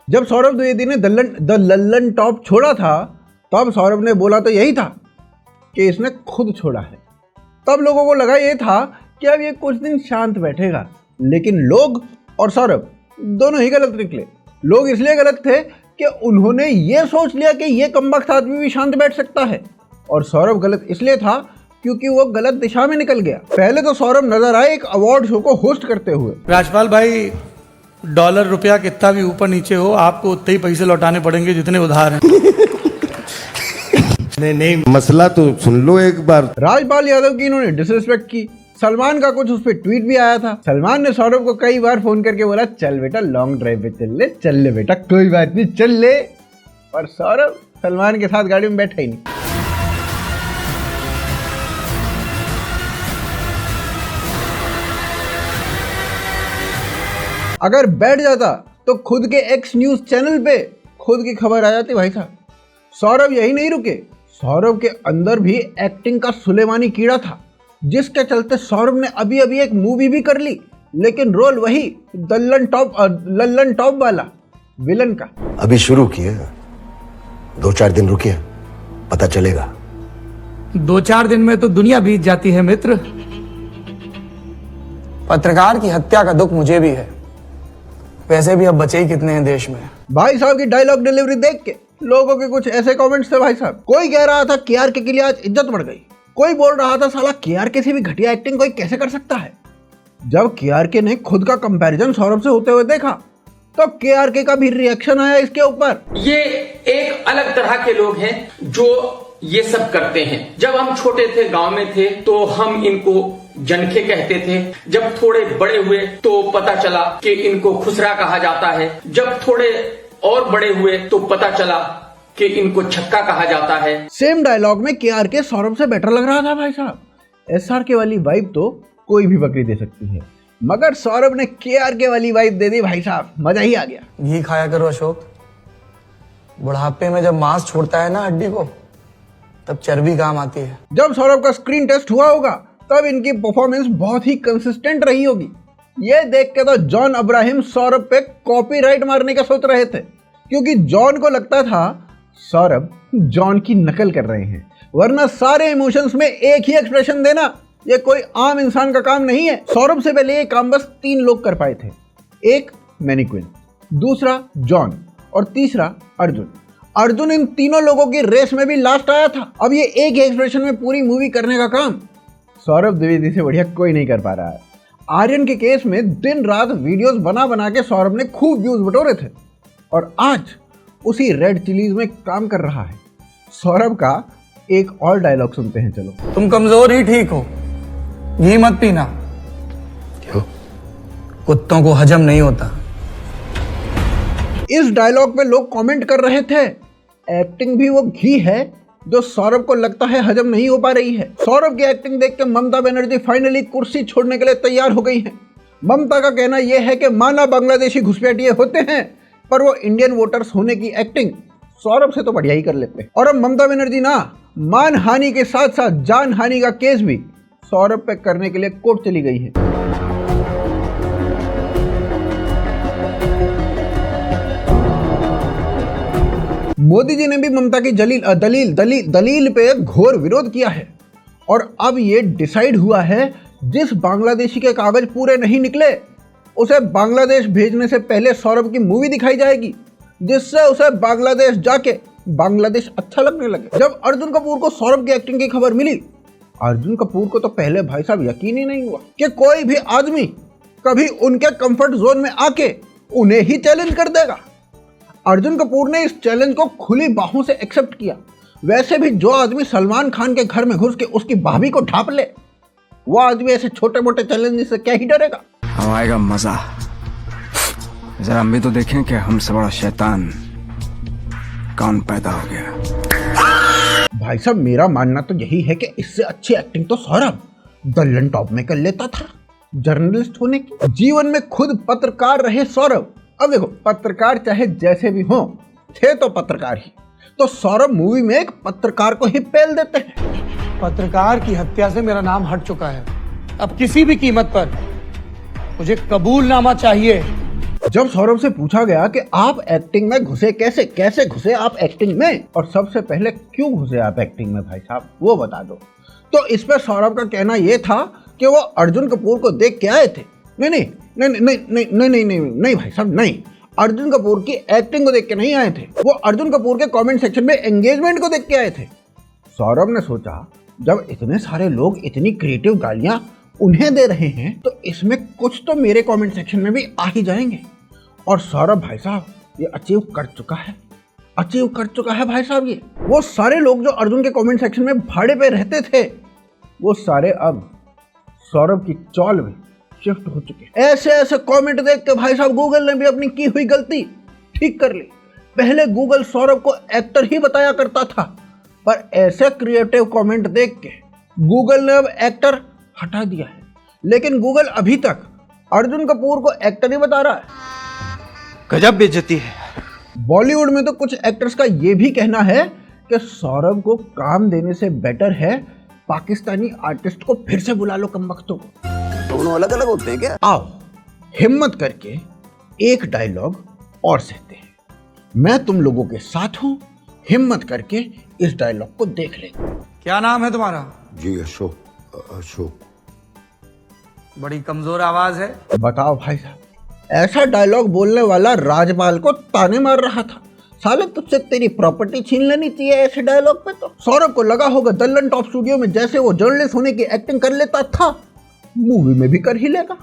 जब सौरभ द्विवेदी ने the Lallan top छोड़ा था तब सौरभ ने बोला तो यही था कि इसने खुद छोड़ा है। तब लोगों को लगा ये था कि अब ये कुछ दिन शांत बैठेगा, लेकिन लोग और सौरभ दोनों ही गलत निकले। लोग इसलिए गलत थे कि उन्होंने ये सोच लिया कि ये कमबख्त आदमी भी शांत बैठ सकता है, और सौरभ गलत इसलिए था क्योंकि वो गलत दिशा में निकल गया। पहले तो सौरभ नजर आए एक अवार्ड शो को होस्ट करते हुए। राजपाल भाई, डॉलर रुपया कितना भी ऊपर नीचे हो, आपको उतने ही पैसे लौटाने पड़ेंगे जितने उधार हैं। नहीं, मसला तो सुन लो एक बार। राजपाल यादव की इन्होंने डिसरिस्पेक्ट की। सलमान का कुछ उस पर ट्वीट भी आया था। सलमान ने सौरभ को कई बार फोन करके बोला चल बेटा लॉन्ग ड्राइव पे चल ले बेटा, कोई बात नहीं चल ले, पर सौरभ सलमान के साथ गाड़ी में बैठा ही नहीं। अगर बैठ जाता तो खुद के एक्स न्यूज चैनल पे खुद की खबर आ जाती। भाई साहब, सौरभ यही नहीं रुके, सौरभ के अंदर भी एक्टिंग का सुलेमानी कीड़ा था, जिसके चलते सौरभ ने अभी अभी एक मूवी भी कर ली, लेकिन रोल वही लल्लन टॉप वाला विलन का। अभी शुरू किए, 2-4 दिन रुकिए, पता चलेगा। 2-4 दिन में तो दुनिया बीत जाती है मित्र। पत्रकार की हत्या का दुख मुझे भी है, वैसे भी अब बचे ही कितने हैं देश में। भाई साहब की डायलॉग डिलीवरी देख के लोगों के कुछ ऐसे कमेंट्स थे। भाई साहब, कोई कह रहा था केआरके के लिए आज इज्जत बढ़ गई, कोई बोल रहा था साला केआरके से भी घटिया एक्टिंग कोई कैसे कर सकता है। जब केआरके ने खुद का कंपैरिजन सौरभ से होते हुए देखा तो केआरके का भी रिएक्शन आया इसके ऊपर। ये एक अलग तरह के लोग हैं जो ये सब करते हैं। जब हम छोटे थे, गांव में थे, तो हम इनको जनखे कहते थे। जब थोड़े बड़े हुए तो पता चला कि इनको खुसरा कहा जाता है। जब थोड़े और बड़े हुए तो पता चला कि इनको छक्का कहा जाता है। सेम डायलॉग में केआरके सौरभ से बेटर लग रहा था। भाई साहब, एसआरके वाली वाइब तो कोई भी बकरी दे सकती है, मगर सौरभ ने केआरके वाली वाइब दे दी। भाई साहब, मजा ही आ गया। घी खाया करो अशोक, बुढ़ापे में जब मांस छोड़ता है ना हड्डी को, तब चर्बी काम आती है। जब सौरभ का स्क्रीन टेस्ट हुआ होगा तब इनकी परफॉर्मेंस बहुत ही कंसिस्टेंट रही होगी। ये देख के तो जॉन अब्राहिम सौरभ पे कॉपीराइट मारने का सोच रहे थे, क्योंकि जॉन को लगता था सौरभ जॉन की नकल कर रहे हैं, वरना सारे इमोशंस में एक ही एक्सप्रेशन देना ये कोई आम इंसान का काम नहीं है। सौरभ से पहले ये काम बस 3 लोग कर पाए थे, एक मैनीक्विन, दूसरा जॉन और तीसरा अर्जुन। अर्जुन इन तीनों लोगों की रेस में भी लास्ट आया था। अब ये एक ही एक्सप्रेशन में पूरी मूवी करने का काम सौरभ द्विवेदी से बढ़िया कोई नहीं कर पा रहा है। आर्यन के केस में दिन रात वीडियोस बना बना के सौरभ ने खूब व्यूज बटोरे थे, और आज उसी रेड चिलीज में काम कर रहा है। सौरभ का एक और डायलॉग सुनते हैं, चलो। तुम कमजोर ही ठीक हो, घी मत पीना। क्यों? कुत्तों को हजम नहीं होता। इस डायलॉग पे लोग कमेंट कर रहे थे एक्टिंग भी वो घी है जो सौरभ को लगता है हजम नहीं हो पा रही है। सौरभ की एक्टिंग देख के ममता बनर्जी फाइनली कुर्सी छोड़ने के लिए तैयार हो गई हैं। ममता का कहना यह है कि माना बांग्लादेशी घुसपैठिए होते हैं, पर वो इंडियन वोटर्स होने की एक्टिंग सौरभ से तो बढ़िया ही कर लेते हैं। और अब ममता बनर्जी ना मान हानि के साथ साथ जान हानि का केस भी सौरभ पे करने के लिए कोर्ट चली गई है। मोदी जी ने भी ममता की दलील पे घोर विरोध किया है, और अब ये डिसाइड हुआ है जिस बांग्लादेशी के कागज पूरे नहीं निकले उसे बांग्लादेश भेजने से पहले सौरभ की मूवी दिखाई जाएगी, जिससे उसे बांग्लादेश जाके बांग्लादेश अच्छा लगने लगे। जब अर्जुन कपूर को सौरभ की एक्टिंग की खबर मिली, अर्जुन कपूर को तो पहले भाई साहब यकीन ही नहीं हुआ कि कोई भी आदमी कभी उनके कंफर्ट जोन में आके उन्हें ही चैलेंज कर देगा। अर्जुन कपूर ने इस चैलेंज को खुली बाहों से एक्सेप्ट किया। वैसे भी जो आदमी सलमान खान के घर में घुस के उसकी भाभी को ढाप ले, वो आदमी ऐसे छोटे मोटे चैलेंज से क्या ही डरेगा। अब आएगा मजा, जरा हम भी तो देखें कि हमसे बड़ा शैतान कौन पैदा हो गया। भाई साहब, मेरा मानना तो यही है कि इससे अच्छी एक्टिंग तो सौरभ द लल्लन टॉप में कर लेता था। जर्नलिस्ट होने की, जीवन में खुद पत्रकार रहे सौरभ। अब देखो, पत्रकार चाहे जैसे भी हो, थे तो पत्रकार ही, तो सौरभ मूवी में एक पत्रकार को ही पेल देते हैं। पत्रकार की हत्या से मेरा नाम हट चुका है, अब किसी भी कीमत पर मुझे कबूलनामा चाहिए। जब सौरभ से पूछा गया कि आप एक्टिंग में घुसे कैसे, कैसे घुसे आप एक्टिंग में, और सबसे पहले क्यों घुसे आप एक्टिंग में भाई साहब, वो बता दो, तो इस पर सौरभ का कहना यह था कि वो अर्जुन कपूर को देख के आए थे। नहीं नहीं नहीं नहीं नहीं नहीं नहीं नहीं नहीं भाई साहब नहीं, अर्जुन कपूर की एक्टिंग को देख के नहीं आए थे, वो अर्जुन कपूर के कमेंट सेक्शन में एंगेजमेंट को देख के आए थे। सौरभ ने सोचा जब इतने सारे लोग इतनी क्रिएटिव गालियां उन्हें दे रहे हैं तो इसमें कुछ तो मेरे कमेंट सेक्शन में भी आ ही जाएंगे। और सौरभ भाई साहब ये अचीव कर चुका है भाई साहब। ये वो सारे लोग जो अर्जुन के कमेंट सेक्शन में भाड़े पे रहते थे वो सारे अब सौरभ की चौल में शिफ्ट हो चुके। ऐसे ऐसे कमेंट देख के भाई साहब गूगल ने भी अपनी की हुई गलती ठीक कर ली। पहले गूगल सौरभ को एक्टर ही बताया करता था, पर ऐसे क्रिएटिव कमेंट देख के गूगल ने अब एक्टर हटा दिया है। लेकिन गूगल अभी तक अर्जुन कपूर को एक्टर ही बता रहा है। गजब बेइज्जती है। बॉलीवुड में तो कुछ एक्टर्स का ये भी कहना है कि सौरभ को काम देने से बेटर है पाकिस्तानी आर्टिस्ट को फिर से बुला लो कमबख्तों को। दोनों अलग अलग होते हैं क्या? आओ हिम्मत करके एक डायलॉग और सहते हैं। मैं तुम लोगों के साथ हूं, हिम्मत करके इस डायलॉग को देख ले। क्या नाम है तुम्हारा? जी अशोक। बड़ी कमजोर आवाज है। बताओ भाई साहब, ऐसा डायलॉग बोलने वाला राजपाल को ताने मार रहा था, साले तुझसे तेरी प्रॉपर्टी छीन लेनी चाहिए ऐसे डायलॉग पे। तो सौरभ को लगा होगा दल्लन टॉप स्टूडियो में जैसे वो जर्नलिस्ट होने की एक्टिंग कर लेता था मूवी में भी कर ही लेगा।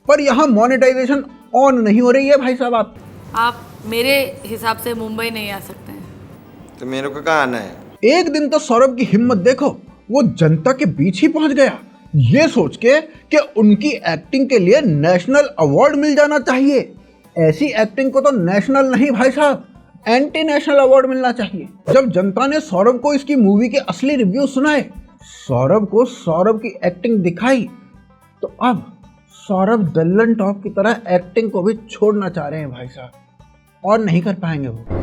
पर यहाँ मोनेटाइजेशन ऑन नहीं हो रही है भाई साहब। आप मेरे हिसाब से मुंबई नहीं आ सकते हैं। तो मेरे को कहाँ आना है? एक दिन तो सौरभ की हिम्मत देखो, वो जनता के बीच ही पहुंच गया ये सोच के कि उनकी एक्टिंग के लिए नेशनल अवार्ड मिल जाना चाहिए। ऐसी एक्टिंग को तो नेशनल नहीं भाई साहब, एंटी नेशनल अवार्ड मिलना चाहिए। जब जनता ने सौरभ को इसकी मूवी के असली रिव्यू सुनाए, सौरभ को सौरभ की एक्टिंग दिखाई, तो अब सौरभ दल्लन टॉप की तरह एक्टिंग को भी छोड़ना चाह रहे हैं भाई साहब, और नहीं कर पाएंगे वो।